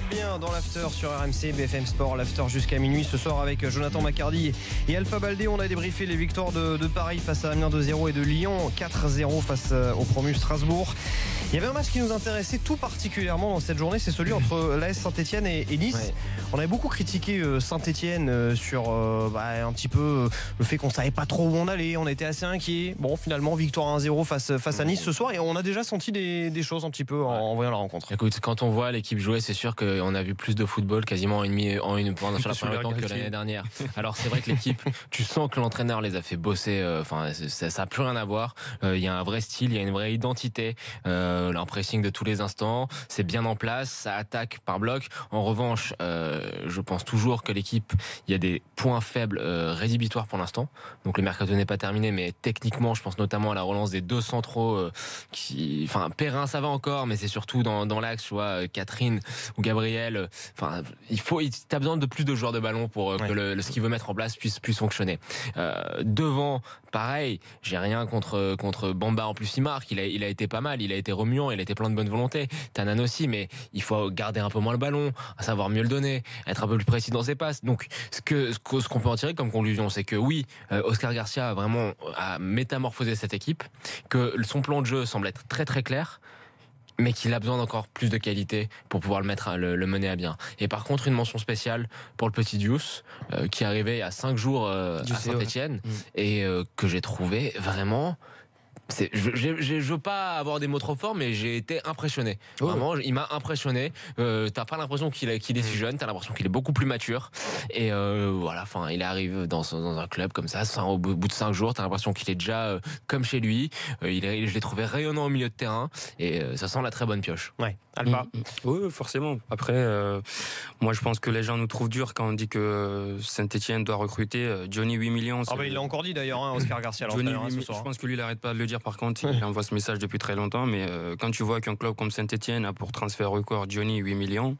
êtes bien dans l'after sur RMC, BFM Sport, l'after jusqu'à minuit ce soir avec Jonathan Macardy et Alpha Baldé. On a débriefé les victoires de Paris face à Amiens 2-0 et de Lyon 4-0 face au promu Strasbourg. Il y avait un match qui nous intéressait tout particulièrement dans cette journée, c'est celui entre l'AS Saint-Etienne et Nice. Ouais. On avait beaucoup critiqué Saint-Etienne sur un petit peu le fait qu'on savait pas trop où on allait, on était assez inquiets. Bon, finalement, victoire 1-0 face à Nice ce soir et on a déjà senti des choses un petit peu en voyant la rencontre. Écoute, quand on voit l'équipe jouer, c'est sûr qu'on a vu plus de football quasiment sur la première temps que l'année dernière. Alors c'est vrai que l'équipe, tu sens que l'entraîneur les a fait bosser. Ça a plus rien à voir. Il y a un vrai style, il y a une vraie identité. Un pressing de tous les instants, c'est bien en place, ça attaque par bloc. En revanche, je pense toujours que l'équipe, il y a des points faibles rédhibitoires pour l'instant. Donc le mercato n'est pas terminé, mais techniquement, je pense notamment à la relance des deux centraux Perrin ça va encore, mais c'est surtout dans l'axe, tu vois, Catherine ou Gabriel. T'as besoin de plus de joueurs de ballon pour que ce qu'il veut mettre en place puisse fonctionner. Devant, pareil, j'ai rien contre Bamba. En plus, il marque, il a été pas mal, il a été remuant, il a été plein de bonne volonté. Tanan aussi, mais il faut garder un peu moins le ballon, savoir mieux le donner, être un peu plus précis dans ses passes. Donc, ce qu'on peut en tirer comme conclusion, c'est que oui, Oscar Garcia a métamorphosé cette équipe, que son plan de jeu semble être très très clair, mais qu'il a besoin d'encore plus de qualité pour pouvoir le mener à bien. Et par contre, une mention spéciale pour le petit Diouf, qui est arrivé il y a 5 jours à Saint-Etienne, et que j'ai trouvé vraiment... Je veux pas avoir des mots trop forts, mais j'ai été impressionné. Vraiment, il m'a impressionné. T'as pas l'impression qu'il est si jeune, t'as l'impression qu'il est beaucoup plus mature. Et il arrive dans un club comme ça, au bout de 5 jours, t'as l'impression qu'il est déjà comme chez lui. Je l'ai trouvé rayonnant au milieu de terrain, et ça sent la très bonne pioche. Ouais, Alpha. Oui, forcément. Après, moi je pense que les gens nous trouvent durs quand on dit que Saint-Etienne doit recruter Johnny 8 millions. Il l'a encore dit d'ailleurs, Oscar Garcia. Johnny 8 millions, je pense que lui il arrête pas de le dire. Par contre, il envoie ce message depuis très longtemps, mais quand tu vois qu'un club comme Saint-Etienne a pour transfert record Johnny 8 millions...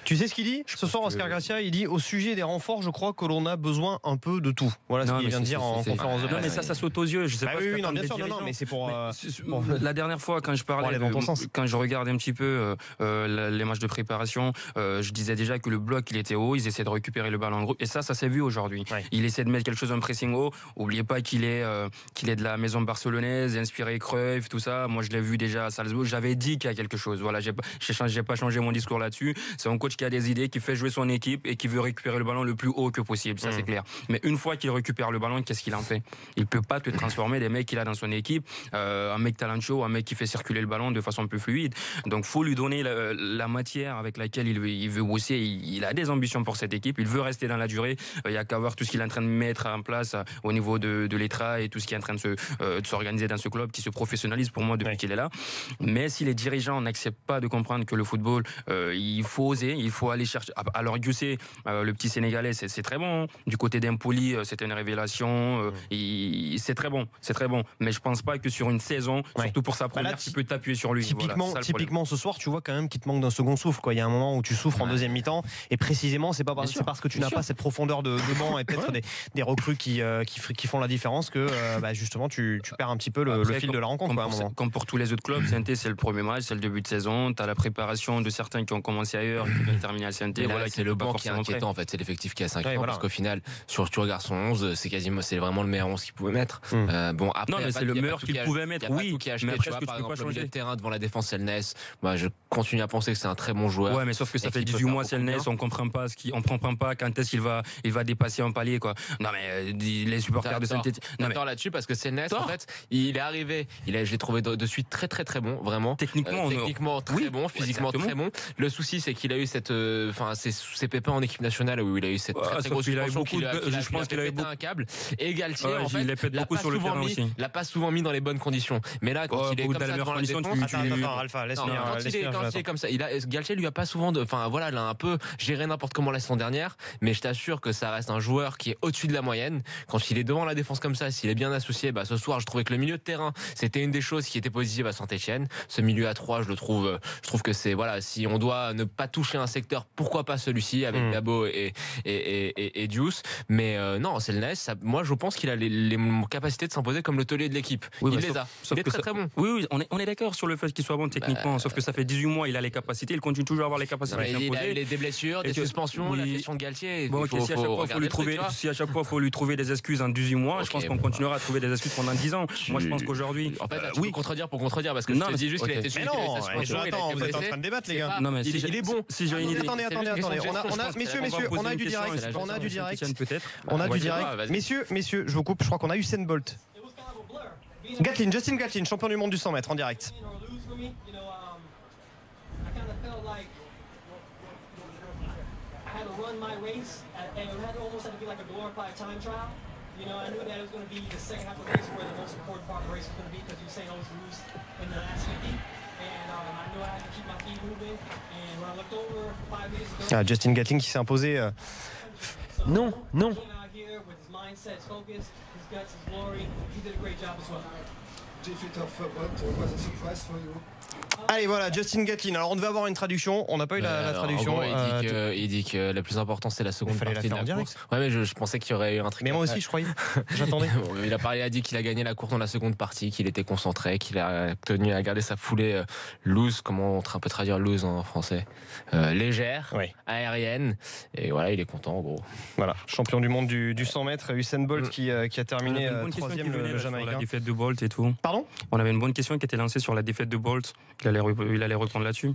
Tu sais ce qu'il dit ce soir, Oscar Garcia? Il dit au sujet des renforts, je crois que l'on a besoin un peu de tout. Voilà ce qu'il vient de dire en conférence de presse. Mais ça saute aux yeux. Je sais pas. Oui, bien sûr, mais c'est pour. La dernière fois, quand je parlais, quand je regardais un petit peu les matchs de préparation, je disais déjà que le bloc il était haut, ils essaient de récupérer le ballon en groupe, et ça s'est vu aujourd'hui. Ouais. Il essaie de mettre quelque chose en pressing haut. Oubliez pas qu'il est de la maison barcelonaise, inspiré Cruyff, tout ça. Moi, je l'ai vu déjà à Salzbourg. J'avais dit qu'il y a quelque chose. Voilà, j'ai pas changé mon discours là-dessus. C'est un coach qui a des idées, qui fait jouer son équipe et qui veut récupérer le ballon le plus haut que possible, ça c'est clair. Mais une fois qu'il récupère le ballon, qu'est-ce qu'il en fait? Il peut pas te transformer des mecs qu'il a dans son équipe, un mec talentueux, un mec qui fait circuler le ballon de façon plus fluide. Donc faut lui donner la matière avec laquelle il veut bosser. Il a des ambitions pour cette équipe, il veut rester dans la durée. Il y a qu'à voir tout ce qu'il est en train de mettre en place au niveau de l'ETRA et tout ce qui est en train de s'organiser dans ce club qui se professionnalise pour moi depuis qu'il est là. Mais si les dirigeants n'acceptent pas de comprendre que le football, il faut oser, il faut aller chercher. Alors Youssé, le petit Sénégalais, c'est très bon. Hein. Du côté d'Empoli, c'était une révélation. C'est très bon. Mais je pense pas que sur une saison, surtout pour sa première, tu peux t'appuyer sur lui. Typiquement, ce soir, tu vois quand même qu'il te manque d'un second souffle. Il y a un moment où tu souffres en deuxième mi-temps, et précisément, c'est parce que tu n'as pas cette profondeur de banc et peut-être des recrues qui font la différence que justement tu perds un petit peu le fil de la rencontre. Comme pour tous les autres clubs, Saint-Etienne, c'est le premier match, c'est le début de saison. T'as la préparation de certains qui ont commencé ailleurs, qui viennent terminer à Saint-Etienne. Voilà, c'est le banc qui est inquiétant en fait, c'est l'effectif qui a 5 ans, parce qu'au final, tu regardes son 11, c'est vraiment le meilleur 11 qu'il pouvait mettre. Après, c'est le meilleur qu'il pouvait mettre, oui. Mais après, par exemple, le milieu de terrain devant la défense, c'est le Ness. Je continue à penser que c'est un très bon joueur. Ouais, mais sauf que ça fait 18 mois, c'est le Ness, on comprend pas quand est-ce qu'il va dépasser un palier, quoi. Non, mais les supporters de Saint-Etienne. D'accord là-dessus, parce que c'est le Ness, en fait, il est arrivé, je l'ai trouvé de suite très très très bon, vraiment. Techniquement très bon, physiquement très bon. Le souci, c'est qu'il a eu ses pépins en équipe nationale où il a eu cette très grosse suspension je pense qu'il a pété un câble. Et Galtier, en fait, l'a pas souvent mis dans les bonnes conditions. Mais là, quand il est comme ça devant la défense, quand il est comme ça, Galtier lui a pas souvent il a un peu géré n'importe comment la saison dernière, mais je t'assure que ça reste un joueur qui est au-dessus de la moyenne. Quand il est devant la défense comme ça, s'il est bien associé, ce soir, je trouvais que le milieu de terrain, c'était une des choses qui était positive à Saint-Etienne. Ce milieu à 3, je trouve que c'est, si on doit ne pas toucher un secteur, pourquoi pas celui-ci avec Dabo et Diouf. Mais non, Selnaes, moi je pense qu'il a les capacités de s'imposer comme le taulier de l'équipe. Oui, il les a. Il est très bon. Oui, on est d'accord sur le fait qu'il soit bon techniquement, sauf que ça fait 18 mois, il a les capacités, il continue toujours à avoir les capacités de s'imposer. Il a eu des blessures, des suspensions, la question de Galtier. Bon, si à chaque fois il faut lui trouver des excuses en 18 mois, je pense qu'on continuera à trouver des excuses pendant 10 ans. Moi je pense qu'aujourd'hui. En fait, tu peux contredire pour contredire, parce que je te dis juste qu'il a été suivi. Attends, vous êtes en train de débattre, les gars. Non, mais il est bon. Si j'ai une idée. Attendez. Messieurs, on a du direct. Messieurs, je vous coupe. Je crois qu'on a Usain Bolt. Justin Gatlin, champion du monde du 100 mètres en direct. You know, I knew that it was going to be the second half of the race where the most important part of the race was going to be because Usain always lose in the last 50. And I knew I had to keep my feet moving. And when I looked over 5 minutes ago... Justin Gatlin qui s'est imposé... Non. With his mindset, his focus, his guts, his glory, he did a great job as well. Defeat of what was a surprise for you? Allez, voilà, Justin Gatlin. Alors on devait avoir une traduction, on n'a pas eu la traduction. En gros, il dit que la plus importante c'est la seconde partie de la course. Ouais, mais je pensais qu'il y aurait eu un truc. Mais moi aussi je croyais. J'attendais. Il a dit qu'il a gagné la course dans la seconde partie, qu'il était concentré, qu'il a tenu à garder sa foulée loose, comment on peut traduire loose en français, légère, aérienne. Et voilà, il est content en gros. Voilà, champion du monde du 100 mètres, Usain Bolt qui a terminé 3e le Jamaïcain. La défaite de Bolt et tout. Pardon ? On avait une bonne question qui était lancée sur la défaite de Bolt. Il allait reprendre là-dessus.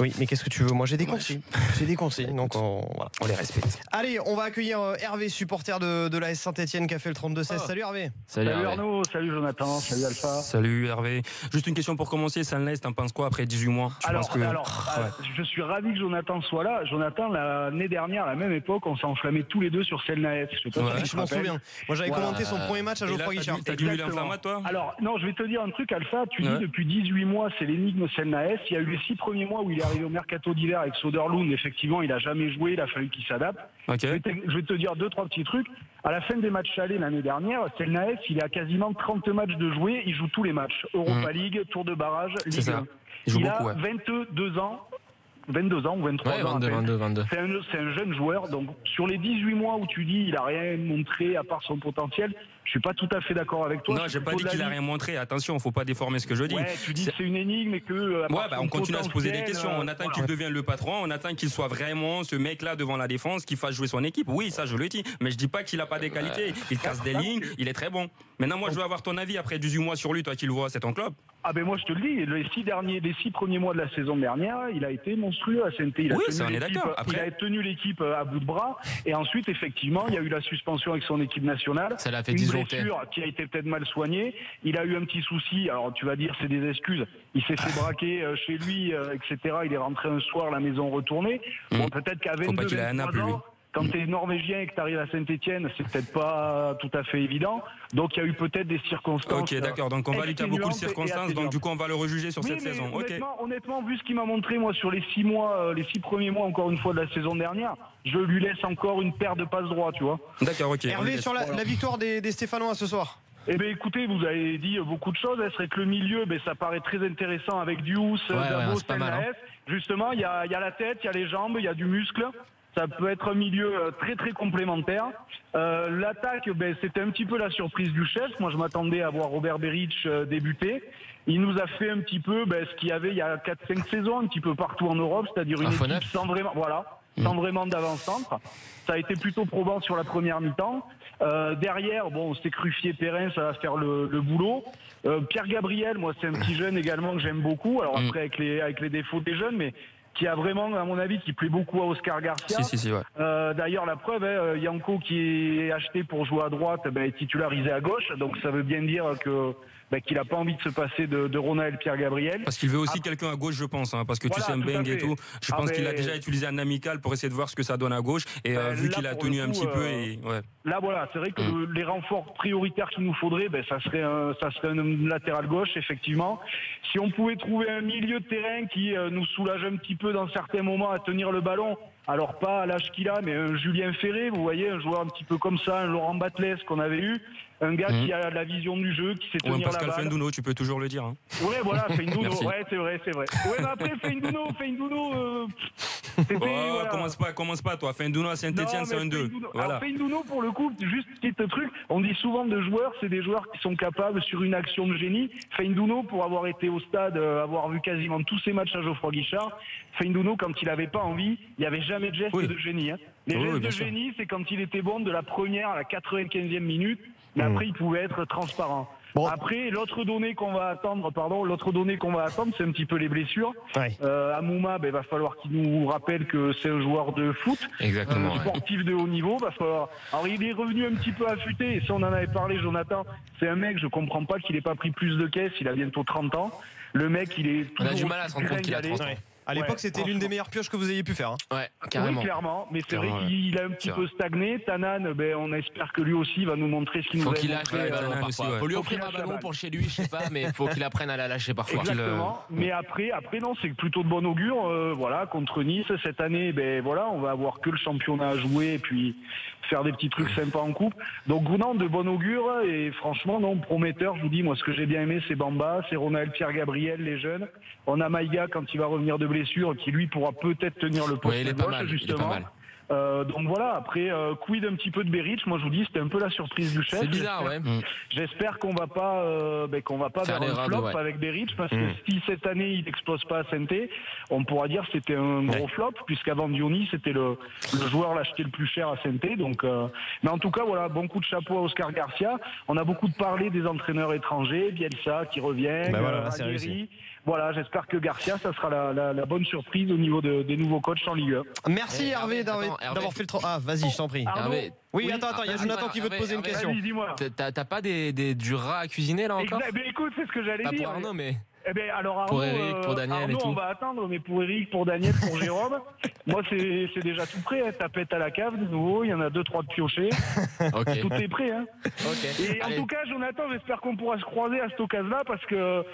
Oui, mais qu'est-ce que tu veux ? Moi, j'ai des consignes. Donc, on les respecte. Allez, on va accueillir Hervé, supporter de l'AS Saint-Etienne, qui a fait le 32-16. Salut Hervé. Salut Arnaud, salut Jonathan, salut Alpha. Salut Hervé. Juste une question pour commencer. Selnaes, t'en penses quoi après 18 mois ? Je suis ravi que Jonathan soit là. Jonathan, l'année dernière, à la même époque, on s'est enflammé tous les deux sur Selnaes. Je m'en souviens. Moi, j'avais commenté son premier match à Geoffroy Guichard. T'as diminué l'inflammatoire, toi ? Alors, non, je vais te dire un truc, Alpha. Tu dis depuis 18 mois, c'est l'énigme Selnaes. Il y a eu les 6 premiers mois où il est arrivé au mercato d'hiver avec Söderlund. Effectivement, il n'a jamais joué, il a fallu qu'il s'adapte. Okay. Je vais te dire 2-3 petits trucs. À la fin des matchs allés l'année dernière, Selnaes, il a quasiment 30 matchs de jouer. Il joue tous les matchs. Europa League, tour de barrage, Ligue 1. Il a 22 ans. 22 ans ou 23 ans. 22. C'est un jeune joueur. Donc, sur les 18 mois où tu dis il n'a rien montré à part son potentiel, je suis pas tout à fait d'accord avec toi. Non, j'ai pas dit qu'il a rien montré. Attention, faut pas déformer ce que je dis. Ouais, tu dis que c'est une énigme et que. On continue à se poser des questions. On attend qu'il devienne le patron. On attend qu'il soit vraiment ce mec-là devant la défense, qui fasse jouer son équipe. Oui, ça, je le dis. Mais je dis pas qu'il a pas des qualités. Il casse des lignes. Il est très bon. Maintenant, moi, je veux avoir ton avis après 18 mois sur lui. Toi qui le vois, c'est ton club. Ah ben moi je te le dis, les 6 premiers mois de la saison dernière, il a été monstrueux à Saint-Étienne. Il a tenu l'équipe à bout de bras. Et ensuite, effectivement, il y a eu la suspension avec son équipe nationale. Ça l'a fait une blessure qui a été peut-être mal soignée. Il a eu un petit souci. Alors tu vas dire c'est des excuses. Il s'est fait braquer chez lui, etc. Il est rentré un soir, la maison retournée. Bon, peut-être qu'à 22-23 ans. Quand tu es norvégien et que tu arrives à Saint-Etienne, c'est peut-être pas tout à fait évident. Donc il y a eu peut-être des circonstances. Ok, d'accord. Donc on valide qu'il y a beaucoup de circonstances. Donc du coup, on va le rejuger sur cette saison. Honnêtement, vu ce qu'il m'a montré moi sur les 6 mois, les 6 premiers mois encore une fois de la saison dernière, je lui laisse encore une paire de passes droits, tu vois. D'accord, ok. Hervé, sur la victoire des Stéphanois ce soir. Eh bien écoutez, vous avez dit beaucoup de choses. C'est vrai que le milieu, ça paraît très intéressant avec Diouf, Dabo, Selnaes. Justement, il y a la tête, il y a les jambes, il y a du muscle. Ça peut être un milieu très très complémentaire. L'attaque, c'était un petit peu la surprise du chef. Moi, je m'attendais à voir Robert Berić débuter. Il nous a fait un petit peu ce qu'il y avait il y a 4-5 saisons, un petit peu partout en Europe, c'est-à-dire une équipe sans vraiment d'avant-centre. Ça a été plutôt probant sur la première mi-temps. Derrière, c'est Cruffier-Perrin, ça va faire le boulot. Pierre Gabriel, moi, c'est un petit jeune également que j'aime beaucoup. Alors après, avec les défauts des jeunes, mais qui a vraiment, à mon avis, qui plaît beaucoup à Oscar Garcia. D'ailleurs, la preuve, Yanko qui est acheté pour jouer à droite, est titularisé à gauche. Donc ça veut bien dire que qu'il n'a pas envie de se passer de Ronald Pierre Gabriel. Parce qu'il veut aussi quelqu'un à gauche, je pense, parce que tu sais, Mbeng et tout. Je pense qu'il a déjà utilisé un amical pour essayer de voir ce que ça donne à gauche. Et vu qu'il a tenu un petit peu. Là, c'est vrai que les renforts prioritaires qu'il nous faudrait, ça serait un latéral gauche, effectivement. Si on pouvait trouver un milieu de terrain qui nous soulage un petit peu dans certains moments à tenir le ballon. Alors pas à l'âge qu'il a, mais un Julien Ferré, vous voyez, un joueur un petit peu comme ça, un Laurent Batles qu'on avait eu, un gars qui a la vision du jeu, qui sait tenir la balle. Pascal Feindouno, tu peux toujours le dire. Ouais, voilà, Feindouno, ouais, c'est vrai. Ouais, mais après Feindouno, Commence pas, toi. Feindouno à Saint-Etienne, c'est un 2. Voilà. Alors, Feindouno, pour le coup, juste petit truc, on dit souvent de joueurs, c'est des joueurs qui sont capables sur une action de génie. Feindouno, pour avoir été au stade, avoir vu quasiment tous ses matchs à Geoffroy Guichard, Feindouno, quand il avait pas envie, il n'y avait jamais de geste de génie. Hein. Les gestes de génie, c'est quand il était bon de la première à la 95e minute, mais après, il pouvait être transparent. Bon. Après, l'autre donnée qu'on va attendre, c'est un petit peu les blessures. Ouais. Amouma, il va falloir qu'il nous rappelle que c'est un joueur de foot. Exactement. Sportif de haut niveau. Va falloir... Alors, il est revenu un petit peu affûté. Et ça, on en avait parlé, Jonathan. C'est un mec, je comprends pas qu'il ait pas pris plus de caisse. Il a bientôt 30 ans. Le mec, il est toujours... On a du mal à se rendre compte qu'il a 30 ans. À l'époque, c'était l'une des meilleures pioches que vous ayez pu faire. Hein. Ouais, carrément. Oui, clairement. Mais c'est vrai qu'il a un petit peu stagné. Tanan, on espère que lui aussi va nous montrer ce qu'il nous a montré. Faut lui offrir un ballon pour chez lui, je sais pas, mais il faut qu'il apprenne à la lâcher parfois. Exactement. Mais après, non, c'est plutôt de bon augure. Voilà, contre Nice cette année, on va avoir que le championnat à jouer et puis faire des petits trucs sympas en coupe. Donc non, de bon augure et franchement, non, prometteur. Je vous dis, moi, ce que j'ai bien aimé, c'est Bamba, c'est Ronald Pierre-Gabriel, les jeunes. On a Maïga quand il va revenir de blessure, qui lui pourra peut-être tenir le poste de gauche, justement. Donc voilà, après, quid un petit peu de Beric, moi je vous dis, c'était un peu la surprise du chef. C'est bizarre, J'espère qu'on va pas vers un flop avec Beric, parce que si cette année il n'explose pas à Saint-Étienne, on pourra dire que c'était un gros flop, puisqu'avant Diony, c'était le joueur l'acheté le plus cher à Saint-Étienne. Donc, mais en tout cas, voilà, bon coup de chapeau à Oscar Garcia. On a beaucoup parlé des entraîneurs étrangers, Bielsa qui revient, c'est réussi. Voilà, j'espère que Garcia, ça sera la bonne surprise au niveau des nouveaux coachs en Ligue 1. Merci Hervé d'avoir fait le Ah, vas-y, je t'en prie. Hervé. Oui, attends, il y a Jonathan qui veut te poser une question. Dis-moi. T'as pas du rat à cuisiner là encore? Écoute, c'est ce que j'allais dire. Pas pour Arnaud, mais... alors pour Eric, pour Daniel Arnaud, et tout. On va attendre, mais pour Eric, pour Daniel, pour Jérôme, moi c'est déjà tout prêt. Hein. Tapette à la cave, de nouveau, il y en a 2-3 de piochés. Okay. Tout est prêt. Hein. Okay. Et en tout cas, Jonathan, j'espère qu'on pourra se croiser à cette occasion-là parce que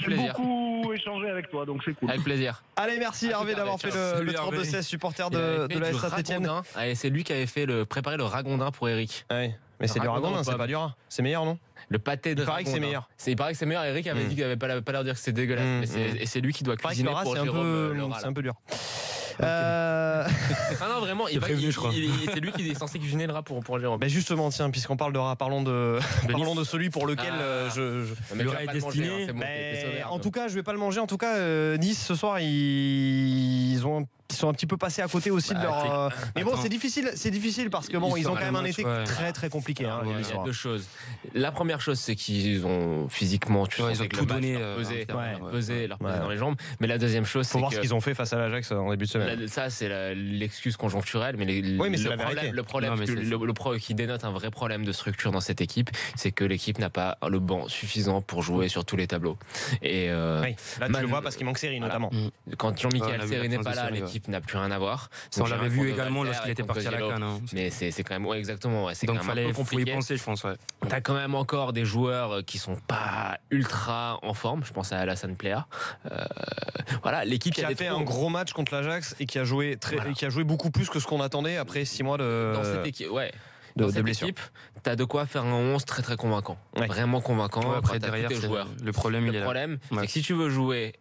j'ai beaucoup échangé avec toi, donc c'est cool. Avec plaisir. Allez, merci Hervé d'avoir fait le 32-16, supporter de la Saint-Etienne. C'est lui qui avait préparé le ragondin pour Eric. Ouais. Mais c'est du ragondin, c'est pas du rat. C'est meilleur, non? Le pâté de Il paraît que c'est meilleur. Il paraît que c'est meilleur. Eric avait dit qu'il avait pas l'air de dire que c'était dégueulasse. Et c'est lui qui doit cuisiner pour Jérôme. C'est un peu dur. Ah non, vraiment, c'est lui qui est censé cuisiner le rat pour Jérôme. Mais justement, tiens, puisqu'on parle de rat, parlons de celui pour lequel le rat est destiné. En tout cas, je vais pas le manger. En tout cas, Nice ce soir, ils sont un petit peu passés à côté aussi de leur. Mais bon, c'est difficile parce que ils ont quand même un été très très compliqué. Il y a deux choses. La première chose, c'est qu'ils ont physiquement, ils ont tout donné, pesé leur dans les jambes. Mais la deuxième chose, c'est faut voir ce qu'ils ont fait face à l'Ajax en début de semaine. Ça, c'est l'excuse conjoncturelle, mais le problème qui dénote un vrai problème de structure dans cette équipe, c'est que l'équipe n'a pas le banc suffisant pour jouer sur tous les tableaux. Et là, tu le vois parce qu'il manque Seri notamment. Quand Jean-Michel Seri n'est pas là, l'équipe n'a plus rien à voir. On l'avait vu également lorsqu'il était parti à la CAN. Mais c'est quand même exactement. Donc il faut y penser, je pense. T'as quand même encore des joueurs qui sont pas ultra en forme. Je pense à Alassane Plea. Voilà, l'équipe qui a fait un gros match contre l'Ajax et qui a joué beaucoup plus que ce qu'on attendait après 6 mois dans cette équipe. Dans cette équipe, t'as de quoi faire un 11 très très convaincant. Vraiment convaincant. Après derrière, le problème, c'est que si tu veux jouer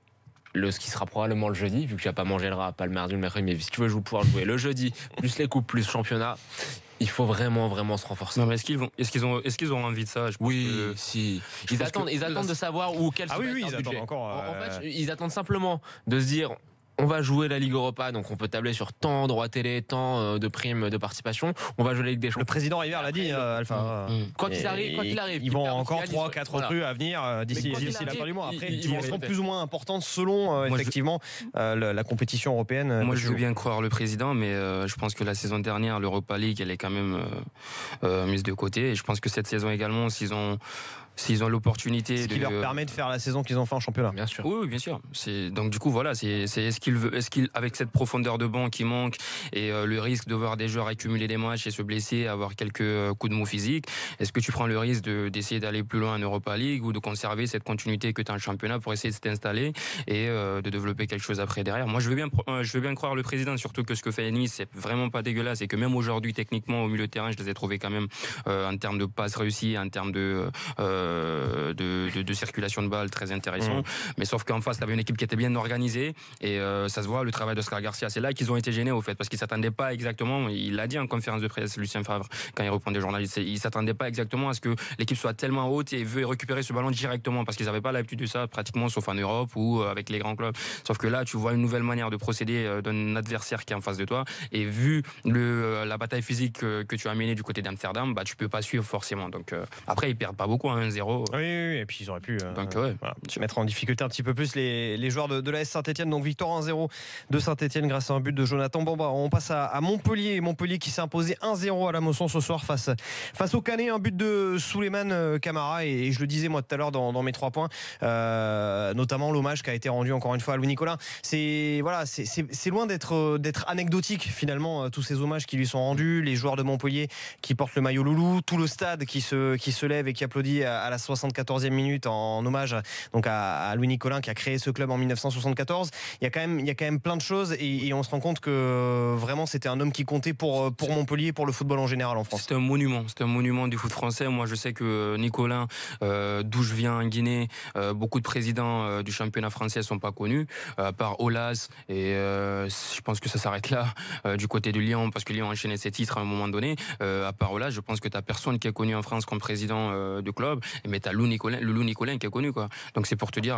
ce qui sera probablement le jeudi, vu que tu n'as pas mangé le rat, pas le mardi ou le mercredi, mais si tu veux pouvoir jouer le jeudi, plus les coupes, plus championnat, il faut vraiment se renforcer. Non, mais est-ce qu'ils ont envie de ça? Si. Ils attendent de savoir quel sera leur budget. En fait, ils attendent simplement de se dire. On va jouer la Ligue Europa, donc on peut tabler sur tant de droits télé, tant de primes de participation. On va jouer la Ligue des Champions. Le président River l'a dit, Alpha. Quoi qu'il arrive, ils vont encore 3-4 recrues à venir d'ici la fin du mois. Après, ils seront plus ou moins importantes selon effectivement la compétition européenne. Moi, je veux bien croire le président, mais je pense que la saison dernière, l'Europa League, elle est quand même mise de côté. Et je pense que cette saison également, s'ils ont l'opportunité ce qui leur permet de faire la saison qu'ils ont fait en championnat. Bien sûr. Oui, bien sûr. Donc du coup voilà, est-ce qu'il avec cette profondeur de banc qui manque et le risque de voir des joueurs accumuler des matchs et se blesser, avoir quelques coups de mou physiques, est-ce que tu prends le risque d'essayer d'aller plus loin en Europa League ou de conserver cette continuité que tu as en championnat pour essayer de t'installer et de développer quelque chose après derrière? Moi je veux bien croire le président, surtout que ce que fait Nice c'est vraiment pas dégueulasse et que même aujourd'hui techniquement au milieu de terrain je les ai trouvés quand même en termes de passes réussies, en termes de de circulation de balles très intéressant. Mais sauf qu'en face, tu avais une équipe qui était bien organisée et ça se voit le travail d'Oscar Garcia. C'est là qu'ils ont été gênés au fait, parce qu'ils s'attendaient pas exactement. Il l'a dit en conférence de presse, Lucien Favre, quand il répond des journalistes, il s'attendait pas exactement à ce que l'équipe soit tellement haute et veut récupérer ce ballon directement, parce qu'ils n'avaient pas l'habitude de ça pratiquement, sauf en Europe ou avec les grands clubs. Sauf que là, tu vois une nouvelle manière de procéder d'un adversaire qui est en face de toi, et vu la bataille physique que tu as menée du côté d'Amsterdam, bah tu peux pas suivre forcément. Donc après ils perdent pas beaucoup, 1-0. Oui, et puis ils auraient pu voilà, mettre en difficulté un petit peu plus les joueurs de l'AS Saint-Etienne. Donc victoire 1-0 de Saint-Etienne grâce à un but de Jonathan. Bon, on passe à Montpellier qui s'est imposé 1-0 à la Mosson ce soir face au Canet. Un but de Souleymane Camara, et je le disais moi tout à l'heure dans mes 3 points, notamment l'hommage qui a été rendu encore une fois à Louis Nicolin. C'est loin d'être anecdotique finalement, tous ces hommages qui lui sont rendus, les joueurs de Montpellier qui portent le maillot loulou, tout le stade qui se lève et qui applaudit à la 74e minute en hommage donc à Louis Nicolin qui a créé ce club en 1974. Il y a quand même plein de choses, et on se rend compte que vraiment c'était un homme qui comptait pour Montpellier, pour le football en général en France. C'est un monument du foot français. Moi je sais que Nicolin, d'où je viens en Guinée, beaucoup de présidents du championnat français sont pas connus, à part Aulas, et je pense que ça s'arrête là du côté de Lyon, parce que Lyon a enchaîné ses titres à un moment donné. À part Aulas, je pense que t'as personne qui est connu en France comme président du club, mais t'as Louis Nicolin qui est connu, quoi. Donc c'est pour te dire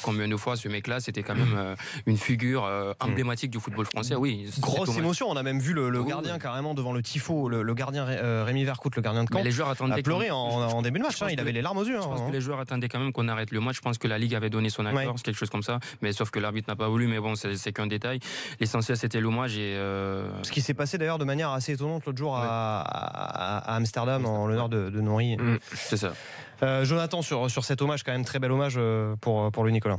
combien de fois ce mec-là c'était quand même une figure emblématique du football français. Oui, grosse émotion. On a même vu le gardien carrément devant le tifo, le gardien Rémi Vercoute, le gardien de Caen, les joueurs attendaient pleurer en début de match. Il avait les larmes aux yeux. Je pense que les joueurs attendaient quand même qu'on arrête le match. Je pense que la Ligue avait donné son accord, c'est quelque chose comme ça. Mais sauf que l'arbitre n'a pas voulu. Mais bon, c'est qu'un détail. L'essentiel c'était l'hommage. Ce qui s'est passé d'ailleurs de manière assez étonnante l'autre jour à Amsterdam en l'honneur de Nouri. C'est ça. Jonathan, sur cet hommage, quand même très bel hommage pour Louis Nicolin.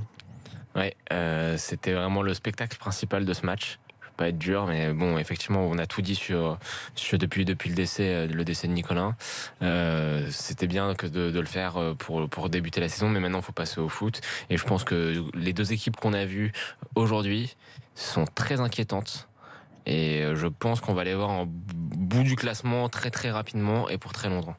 Ouais, c'était vraiment le spectacle principal de ce match. Pas être dur, mais bon, effectivement, on a tout dit sur depuis le décès de Nicolin. C'était bien de le faire pour débuter la saison, mais maintenant il faut passer au foot. Et je pense que les 2 équipes qu'on a vues aujourd'hui sont très inquiétantes. Et je pense qu'on va les voir en bout du classement très très rapidement et pour très longtemps.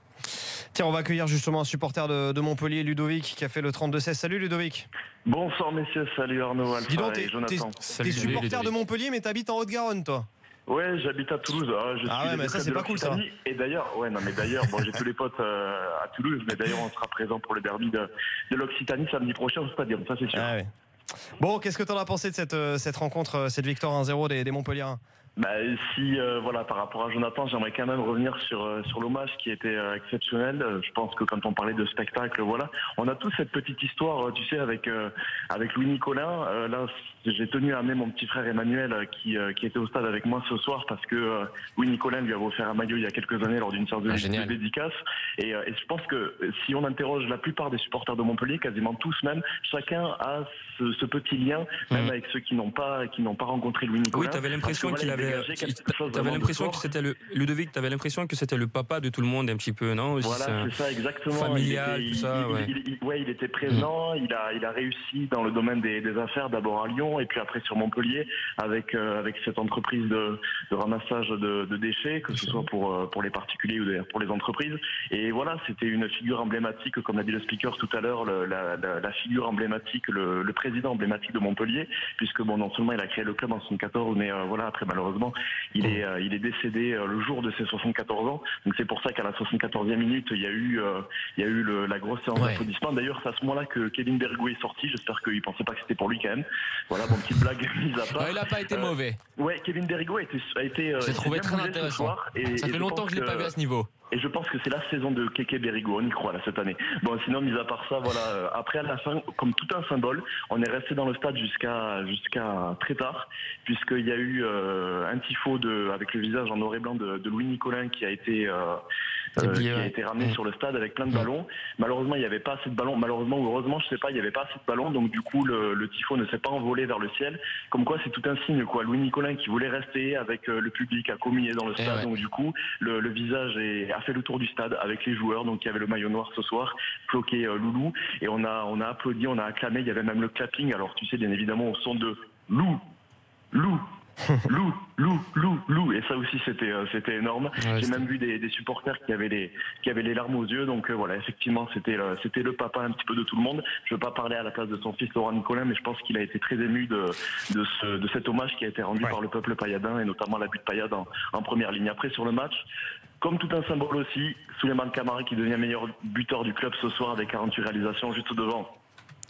Tiens, on va accueillir justement un supporter de Montpellier, Ludovic, qui a fait le 32-16. Salut Ludovic. Bonsoir messieurs, salut Arnaud, Alpha. Dis donc, et Jonathan. T'es supporter de Montpellier, mais t'habites en Haute-Garonne, toi. Ouais, j'habite à Toulouse. Mais ça c'est pas cool ça. Et d'ailleurs, bon, j'ai tous les potes à Toulouse, mais d'ailleurs on sera présent pour le derby de l'Occitanie samedi prochain au Stadium, ça c'est sûr. Ah ouais. Bon, qu'est-ce que t'en as pensé de cette rencontre, cette victoire 1-0 des Montpelliérains? Par rapport à Jonathan, j'aimerais quand même revenir sur l'hommage qui était exceptionnel. Je pense que quand on parlait de spectacle, on a tous cette petite histoire, tu sais, avec Louis Nicolin. Là, j'ai tenu à amener mon petit frère Emmanuel qui était au stade avec moi ce soir, parce que Louis Nicolin lui avait offert un maillot il y a quelques années lors d'une sorte de dédicace. Et je pense que si on interroge la plupart des supporters de Montpellier, quasiment tous même, chacun a ce petit lien, même avec ceux qui n'ont pas rencontré Louis Nicolin. Oui, t'avais l'impression qu'il avait. T'avais l'impression que c'était Ludovic, t'avais l'impression que c'était le papa de tout le monde un petit peu, non? Voilà, c'est ça exactement. Familial, tout ça. Il était présent. Il a réussi dans le domaine des affaires, d'abord à Lyon et puis après sur Montpellier avec cette entreprise de ramassage de déchets, que ce soit pour les particuliers ou d'ailleurs pour les entreprises. Et voilà, c'était une figure emblématique, comme l'a dit le speaker tout à l'heure, la figure emblématique, le président emblématique de Montpellier, puisque bon, non seulement il a créé le club en 1974, mais après malheureusement il est décédé le jour de ses 74 ans. Donc c'est pour ça qu'à la 74e minute, il y a eu la grosse séance d'applaudissements. D'ailleurs, c'est à ce moment-là que Kevin Bergou est sorti. J'espère qu'il pensait pas que c'était pour lui quand même. Voilà, bon, petite blague mise à part. Il a pas été mauvais. Ouais, Kevin Bergou a été j'ai trouvé très intéressant. Ça fait longtemps que je l'ai pas vu à ce niveau. Et je pense que c'est la saison de Keke Berigo, on y croit là cette année. Bon, sinon, mis à part ça, voilà. Après, à la fin, comme tout un symbole, on est resté dans le stade jusqu'à très tard, puisqu'il y a eu un tifo avec le visage en noir et blanc de Louis Nicolin qui a été ramené sur le stade avec plein de ballons. Malheureusement, il n'y avait pas assez de ballons. Malheureusement ou heureusement, je sais pas, il n'y avait pas assez de ballons. Donc du coup, le tifo ne s'est pas envolé vers le ciel. Comme quoi, c'est tout un signe, quoi. Louis Nicolin qui voulait rester avec le public, a communié dans le stade. Donc du coup, le visage a fait le tour du stade avec les joueurs. Donc il y avait le maillot noir ce soir, floqué Loulou, et on a applaudi, on a acclamé. Il y avait même le clapping. Alors tu sais, bien évidemment, au son de Lou. Lou. Et ça aussi, c'était énorme. J'ai même vu des supporters qui avaient les larmes aux yeux. Donc voilà, effectivement, c'était le papa un petit peu de tout le monde. Je veux pas parler à la place de son fils Laurent Nicolin, mais je pense qu'il a été très ému de cet hommage qui a été rendu par le peuple payadin, et notamment l'abus de Payade en première ligne. Après, sur le match, comme tout un symbole aussi, Souleymane Camara qui devient meilleur buteur du club ce soir avec 48 réalisations, juste devant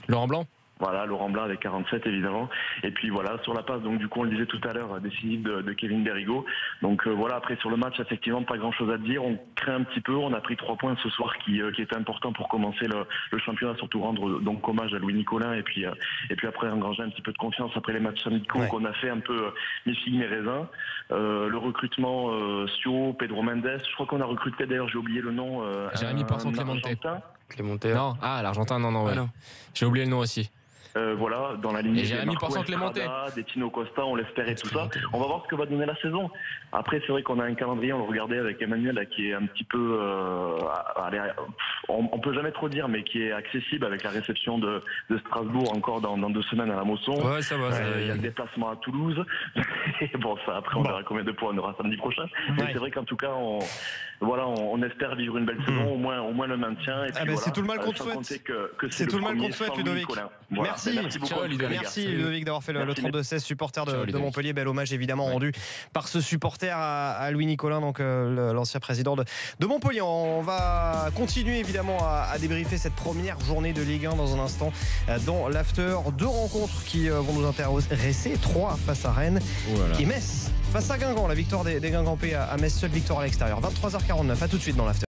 Laurent Blanc. Voilà, Laurent Blanc avec 47 évidemment. Et puis voilà, sur la passe, donc du coup on le disait tout à l'heure, décisive de Kevin Berrigo. Donc voilà, après sur le match, effectivement pas grand chose à dire. On craint un petit peu, on a pris 3 points ce soir qui étaient importants pour commencer le championnat, surtout rendre donc hommage à Louis Nicolin et puis après engranger un petit peu de confiance après les matchs amicaux qu'on a fait un peu mi-figue mi-raisin. Le recrutement Sio, Pedro Mendes, je crois qu'on a recruté d'ailleurs, j'ai oublié le nom. Jérémy Clémenté. Non, l'Argentin, non. Ah, non. J'ai oublié le nom aussi. Voilà, dans la ligne des Marco Estrada, des Tino Costa, on l'espérait tout ça. On va voir ce que va donner la saison. Après, c'est vrai qu'on a un calendrier, on le regardait avec Emmanuel, là, qui est un petit peu, on peut jamais trop dire, mais qui est accessible avec la réception de Strasbourg encore dans 2 semaines à la Mosson. Ouais, ça va. Il y a le déplacement à Toulouse. Et bon, ça, après, on verra combien de points on aura samedi prochain. Mais c'est vrai qu'en tout cas, on espère vivre une belle saison, au moins le maintien. Et puis, c'est tout le mal qu'on te souhaite. C'est tout le mal qu'on te souhaite, Ludovic. Voilà. Merci beaucoup. Merci Ludovic d'avoir fait le 32-16, supporter de Montpellier. Bel hommage évidemment rendu par ce supporter à Louis Nicolin, donc l'ancien président de Montpellier. On va continuer évidemment à débriefer cette première journée de Ligue 1 dans un instant dans l'after. 2 rencontres qui vont nous intéresser. 3 face à Rennes et Metz face à Guingamp. La victoire des Guingampais à Metz, seule victoire à l'extérieur. 23h49, à tout de suite dans l'after.